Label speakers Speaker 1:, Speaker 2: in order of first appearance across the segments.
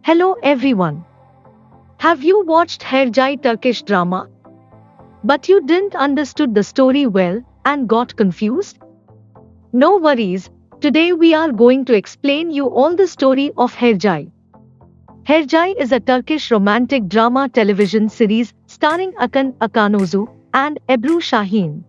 Speaker 1: Hello everyone. Have you watched Hercai Turkish drama? But you didn't understood the story well and got confused? No worries, today we are going to explain you all the story of Hercai. Hercai is a Turkish romantic drama television series starring Akın Akanoğlu and Ebru Şahin.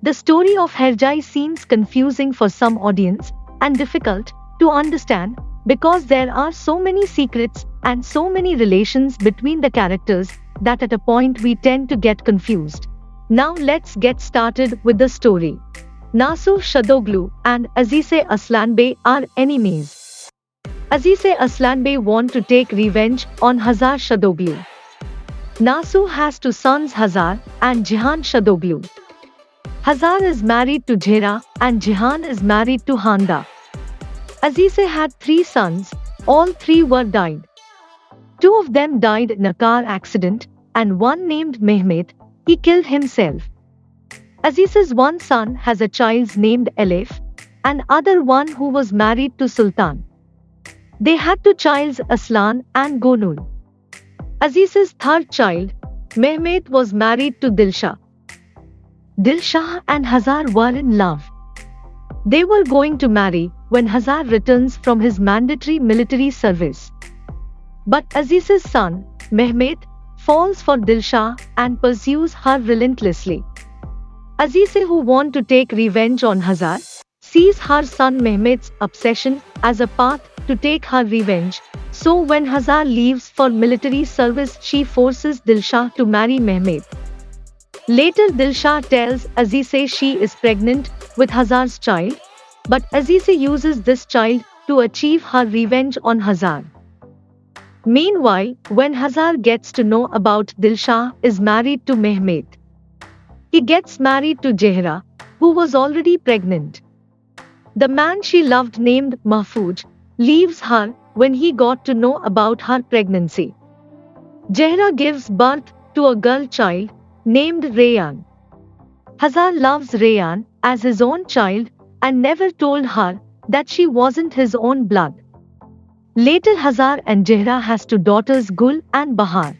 Speaker 1: The story of Hercai seems confusing for some audience and difficult to understand because there are so many secrets and so many relations between the characters that at a point we tend to get confused. Now let's get started with the story. Nasu Şadoglu and Azize Aslanbey are enemies. Azize Aslanbey want to take revenge on Hazar Şadoglu. Nasu has two sons Hazar and Cihan Şadoglu. Hazar is married to Zehra and Cihan is married to Handa. Azize had three sons, all three were died. Two of them died in a car accident and one named Mehmet, he killed himself. Azize's one son has a child named Elif, and other one who was married to Sultan. They had two childs Aslan and Gonul. Azize's third child, Mehmet was married to Dilşah. Dilşah and Hazar were in love. They were going to marry when Hazar returns from his mandatory military service. But Azize's son, Mehmet, falls for Dilşah and pursues her relentlessly. Azize, who wants to take revenge on Hazar, sees her son Mehmet's obsession as a path to take her revenge. So when Hazar leaves for military service, she forces Dilşah to marry Mehmet. Later Dilşah tells Azize she is pregnant with Hazar's child, but Azize uses this child to achieve her revenge on Hazar. Meanwhile, when Hazar gets to know about Dilşah is married to Mehmet, he gets married to Zehra, who was already pregnant. The man she loved named Mahfouz leaves her when he got to know about her pregnancy. Zehra gives birth to a girl child named Reyhan. Hazar loves Reyhan as his own child and never told her that she wasn't his own blood. Later Hazar and Zehra has two daughters Gul and Bahar.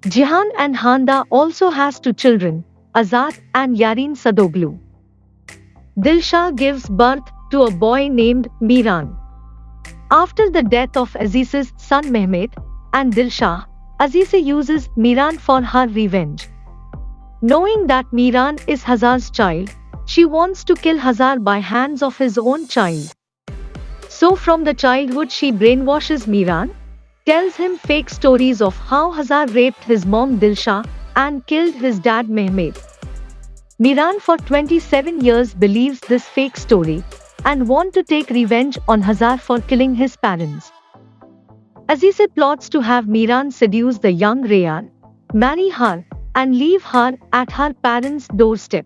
Speaker 1: Cihan and Handa also has two children, Azat and Yarin Sadoglu. Dilşah gives birth to a boy named Miran. After the death of Azize's son Mehmet and Dilşah, Azize uses Miran for her revenge. Knowing that Miran is Hazar's child, she wants to kill Hazar by hands of his own child. So from the childhood she brainwashes Miran, tells him fake stories of how Hazar raped his mom Dilşah and killed his dad Mehmet. Miran for 27 years believes this fake story and wants to take revenge on Hazar for killing his parents. Azize plots to have Miran seduce the young Reyhan, marry her, and leave her at her parents' doorstep.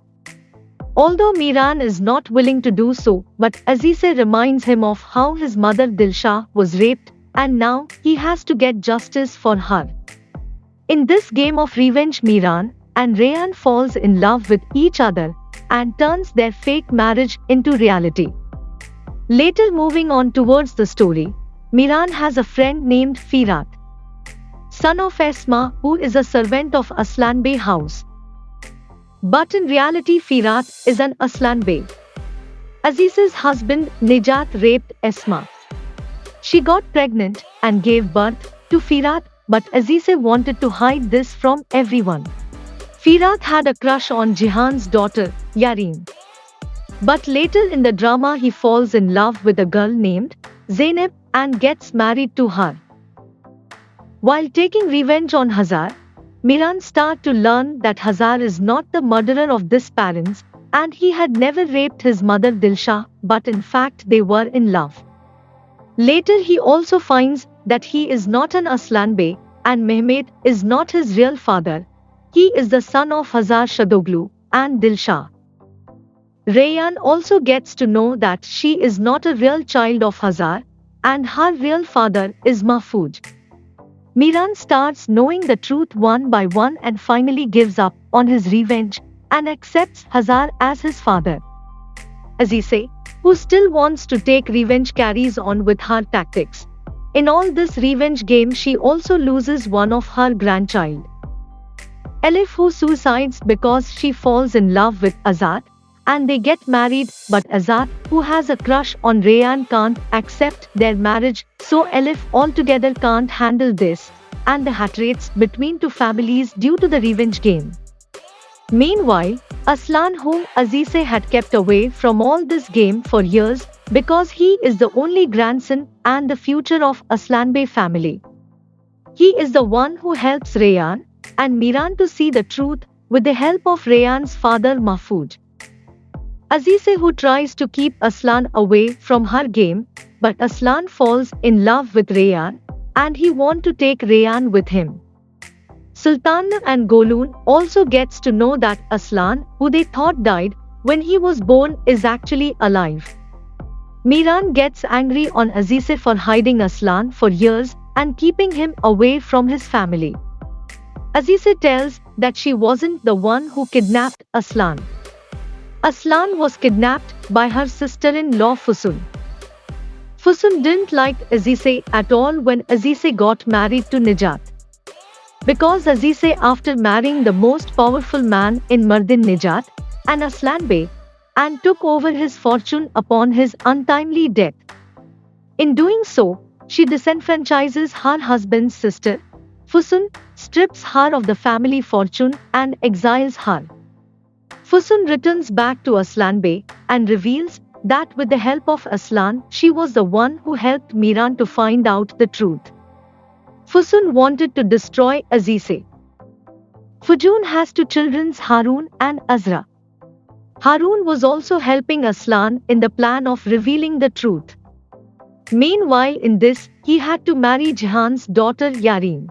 Speaker 1: Although Miran is not willing to do so, but Azize reminds him of how his mother Dilşah was raped and now he has to get justice for her. In this game of revenge, Miran and Reyhan falls in love with each other and turns their fake marriage into reality. Later, moving on towards the story, Miran has a friend named Firat, son of Esma, who is a servant of Aslanbey house. But in reality Firat is an Aslanbey. Azize's husband Nejat raped Esma. She got pregnant and gave birth to Firat, but Azize wanted to hide this from everyone. Firat had a crush on Cihan's daughter, Yarin. But later in the drama he falls in love with a girl named Zeynep and gets married to her. While taking revenge on Hazar, Miran starts to learn that Hazar is not the murderer of his parents and he had never raped his mother Dilşah, but in fact they were in love. Later he also finds that he is not an Aslanbey and Mehmet is not his real father. He is the son of Hazar Şadoglu and Dilşah. Reyhan also gets to know that she is not a real child of Hazar and her real father is Mahfouz. Miran starts knowing the truth one by one and finally gives up on his revenge and accepts Hazar as his father. Azize, who still wants to take revenge, carries on with her tactics. In all this revenge game, she also loses one of her grandchild, Elif, who suicides because she falls in love with Azad, and they get married, but Azad, who has a crush on Rayyan, can't accept their marriage, so Elif altogether can't handle this, and the hatrates between two families due to the revenge game. Meanwhile, Aslan, whom Azize had kept away from all this game for years because he is the only grandson and the future of Aslanbey family. He is the one who helps Rayyan and Miran to see the truth with the help of Rayyan's father Mahfoud. Azize, who tries to keep Aslan away from her game, but Aslan falls in love with Rayyan and he wants to take Rayyan with him. Sultana and Golun also gets to know that Aslan, who they thought died when he was born, is actually alive. Miran gets angry on Azize for hiding Aslan for years and keeping him away from his family. Azize tells that she wasn't the one who kidnapped Aslan. Aslan was kidnapped by her sister-in-law Fusun. Fusun didn't like Azize at all when Azize got married to Nijat. Because Azize, after marrying the most powerful man in Mardin Nijat, and Aslan Bey, and took over his fortune upon his untimely death. In doing so, she disenfranchises her husband's sister, Fusun, strips her of the family fortune and exiles her. Fusun returns back to Aslan Bey and reveals that with the help of Aslan, she was the one who helped Miran to find out the truth. Fusun wanted to destroy Azize. Fujun has two children, Harun and Azra. Harun was also helping Aslan in the plan of revealing the truth. Meanwhile, in this, he had to marry Jahan's daughter Yareen.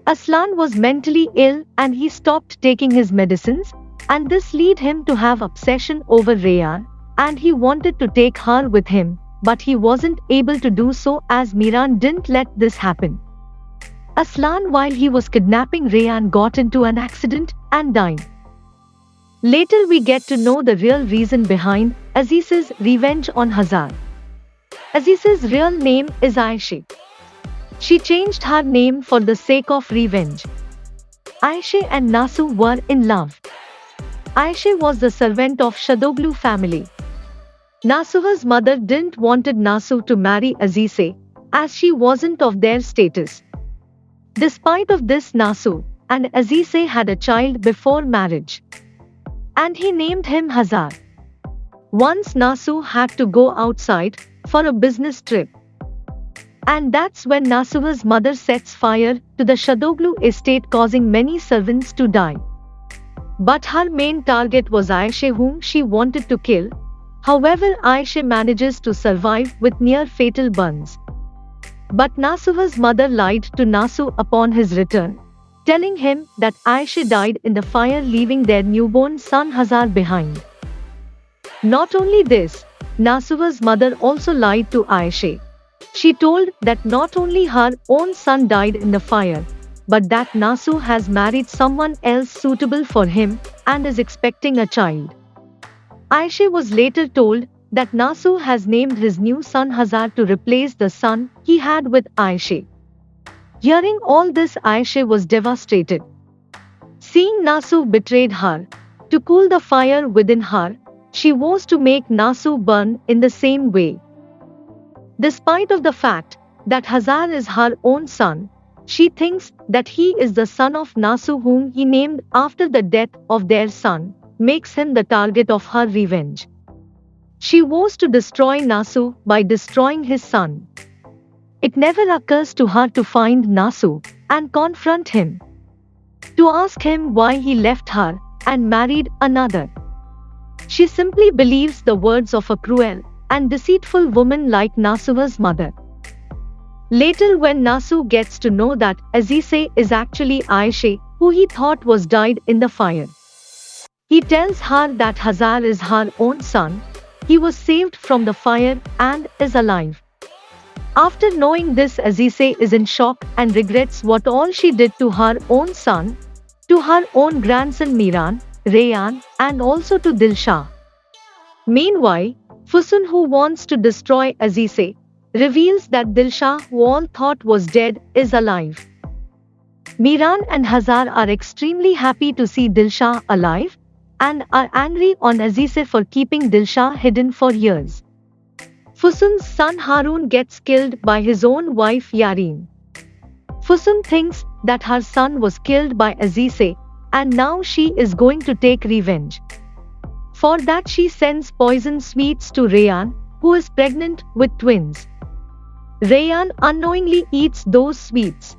Speaker 1: Aslan was mentally ill and he stopped taking his medicines, and this led him to have obsession over Rayyan, and he wanted to take her with him, but he wasn't able to do so as Miran didn't let this happen. Aslan, while he was kidnapping Rayyan, got into an accident and died. Later we get to know the real reason behind Aziz's revenge on Hazar. Aziz's real name is Aisha. She changed her name for the sake of revenge. Aisha and Nasu were in love. Aisha was the servant of Shadoglu family. Nasuha's mother didn't wanted Nasu to marry Azize as she wasn't of their status. Despite of this, Nasu and Azize had a child before marriage, and he named him Hazar. Once Nasu had to go outside for a business trip, and that's when Nasuha's mother sets fire to the Shadoglu estate, causing many servants to die. But her main target was Aisha, whom she wanted to kill. However, Aisha manages to survive with near fatal burns. But Nasuha's mother lied to Nasu upon his return, telling him that Aisha died in the fire, leaving their newborn son Hazar behind. Not only this, Nasuha's mother also lied to Aisha. She told that not only her own son died in the fire, but that Nasu has married someone else suitable for him and is expecting a child. Aisha was later told that Nasu has named his new son Hazar to replace the son he had with Aisha. Hearing all this, Aisha was devastated. Seeing Nasu betrayed her, to cool the fire within her, she vows to make Nasu burn in the same way. Despite of the fact that Hazar is her own son, she thinks that he is the son of Nasu, whom he named after the death of their son, makes him the target of her revenge. She vows to destroy Nasu by destroying his son. It never occurs to her to find Nasu and confront him, to ask him why he left her and married another. She simply believes the words of a cruel and deceitful woman like Nasuha's mother. Later, when Nasu gets to know that Azize is actually Aisha, who he thought was died in the fire, he tells her that Hazar is her own son. He was saved from the fire and is alive. After knowing this, Azize is in shock and regrets what all she did to her own son, to her own grandson Miran, Rayyan, and also to Dilshah. Meanwhile, Fusun, who wants to destroy Azize, reveals that Dilsha, who all thought was dead, is alive. Miran and Hazar are extremely happy to see Dilsha alive and are angry on Azize for keeping Dilsha hidden for years. Fusun's son Harun gets killed by his own wife Yareen. Fusun thinks that her son was killed by Azize and now she is going to take revenge. For that she sends poison sweets to Rayyan, who is pregnant with twins. Rayyan unknowingly eats those sweets.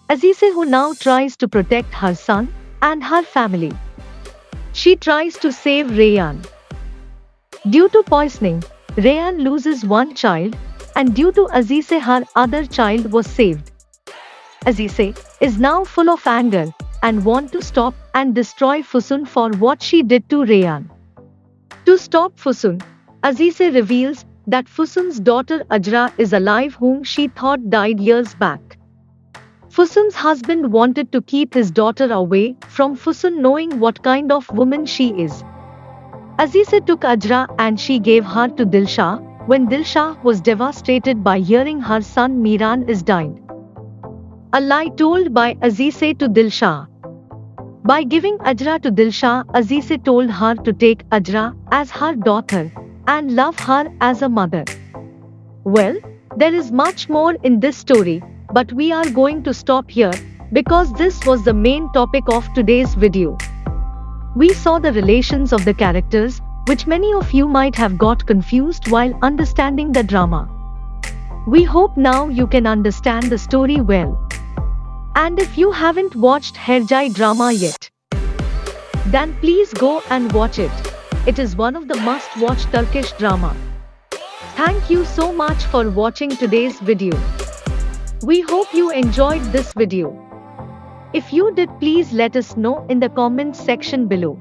Speaker 1: Azize, who now tries to protect her son and her family. She tries to save Rayyan. Due to poisoning, Rayyan loses one child, and due to Azize her other child was saved. Azize is now full of anger and want to stop and destroy Fusun for what she did to Rayyan. To stop Fusun, Azize reveals that Fusun's daughter Ajra is alive, whom she thought died years back. Fusun's husband wanted to keep his daughter away from Fusun, knowing what kind of woman she is. Azize took Ajra and she gave her to Dilsha when Dilsha was devastated by hearing her son Miran is died. A lie told by Azize to Dilsha. By giving Ajra to Dilsha, Azize told her to take Ajra as her daughter and love her as a mother. Well, there is much more in this story, but we are going to stop here because this was the main topic of today's video. We saw the relations of the characters, which many of you might have got confused while understanding the drama. We hope now you can understand the story well. And if you haven't watched Hercai drama yet, then please go and watch it. It is one of the must-watch Turkish drama. Thank you so much for watching today's video. We hope you enjoyed this video. If you did, please let us know in the comments section below.